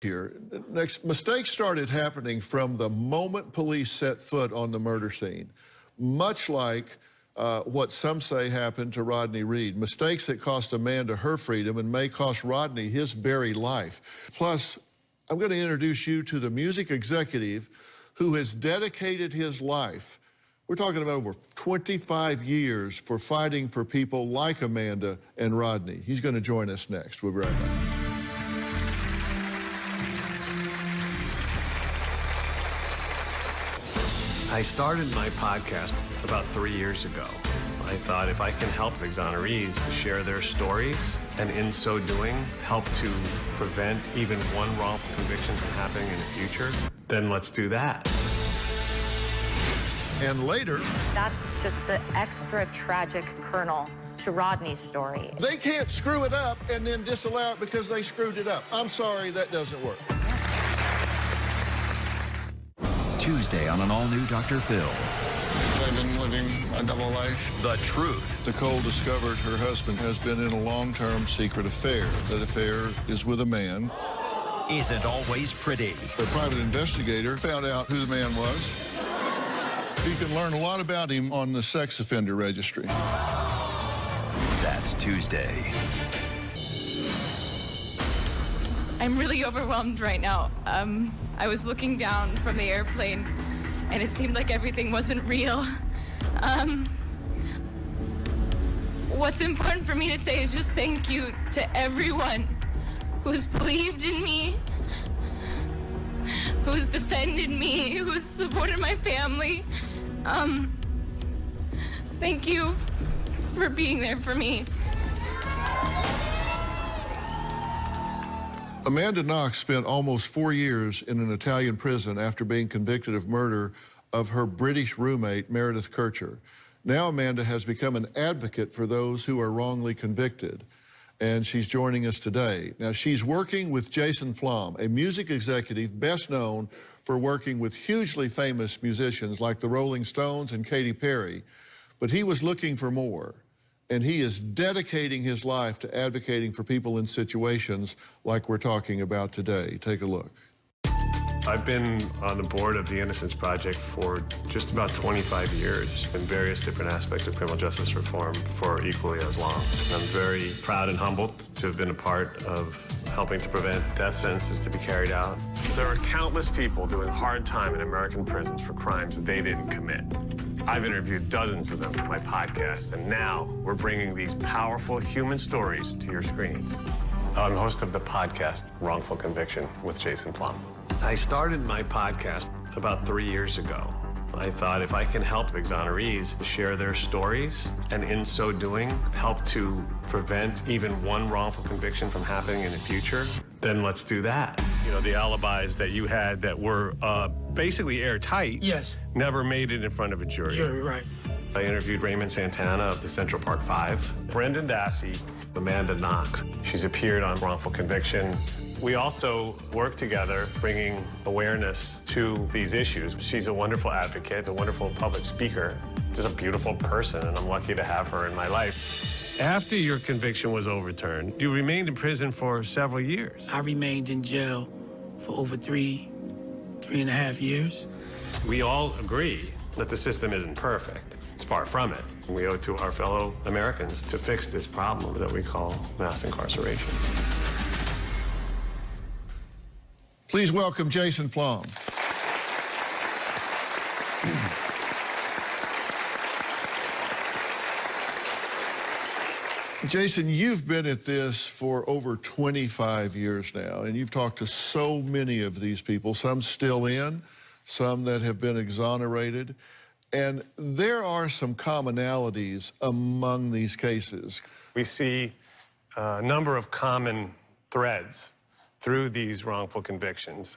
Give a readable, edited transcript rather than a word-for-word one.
Here. Next, mistakes started happening from the moment police set foot on the murder scene, much like what some say happened to Rodney Reed. Mistakes that cost Amanda her freedom and may cost Rodney his very life. Plus, I'm going to introduce you to the music executive who has dedicated his life, we're talking about over 25 years, for fighting for people like Amanda and Rodney. He's going to join us next. We'll be right back. I started my podcast about 3 years ago. I thought if I can help exonerees share their stories, and in so doing, help to prevent even one wrongful conviction from happening in the future, then let's do that. And later... That's just the extra tragic kernel to Rodney's story. They can't screw it up and then disallow it because they screwed it up. I'm sorry, that doesn't work. Tuesday on an all-new Dr. Phil. I've been living a double life. The truth. Nicole discovered her husband has been in a long-term secret affair. That affair is with a man. Isn't always pretty. A private investigator found out who the man was. You can learn a lot about him on the sex offender registry. That's Tuesday. I'm really overwhelmed right now. I was looking down from the airplane, and it seemed like everything wasn't real. What's important for me to say is just thank you to everyone who's believed in me, who's defended me, who's supported my family. Thank you for being there for me. Amanda Knox spent almost 4 years in an Italian prison after being convicted of murder of her British roommate, Meredith Kircher. Now Amanda has become an advocate for those who are wrongly convicted, and she's joining us today. Now, she's working with Jason Flom, a music executive best known for working with hugely famous musicians like the Rolling Stones and Katy Perry, but he was looking for more. And he is dedicating his life to advocating for people in situations like we're talking about today. Take a look. I've been on the board of the Innocence Project for just about 25 years in various different aspects of criminal justice reform for equally as long. I'm very proud and humbled to have been a part of helping to prevent death sentences to be carried out. There are countless people doing hard time in American prisons for crimes that they didn't commit. I've interviewed dozens of them for my podcast, and now we're bringing these powerful human stories to your screens. I'm host of the podcast Wrongful Conviction with Jason Flom. I started my podcast about 3 years ago. I thought if I can help exonerees share their stories, and in so doing, help to prevent even one wrongful conviction from happening in the future, then let's do that. You know, the alibis that you had that were basically airtight, yes, never made it in front of a jury. Jury, right. I interviewed Raymond Santana of the Central Park Five, Brendan Dassey, Amanda Knox. She's appeared on Wrongful Conviction. We also work together bringing awareness to these issues. She's a wonderful advocate, a wonderful public speaker, just a beautiful person, and I'm lucky to have her in my life. After your conviction was overturned, you remained in prison for several years. I remained in jail for over three and a half years. We all agree that the system isn't perfect. It's far from it. We owe it to our fellow Americans to fix this problem that we call mass incarceration. Please welcome Jason Flom. Jason, you've been at this for over 25 years now, and you've talked to so many of these people, some still in, some that have been exonerated, and there are some commonalities among these cases. We see a number of common threads through these wrongful convictions.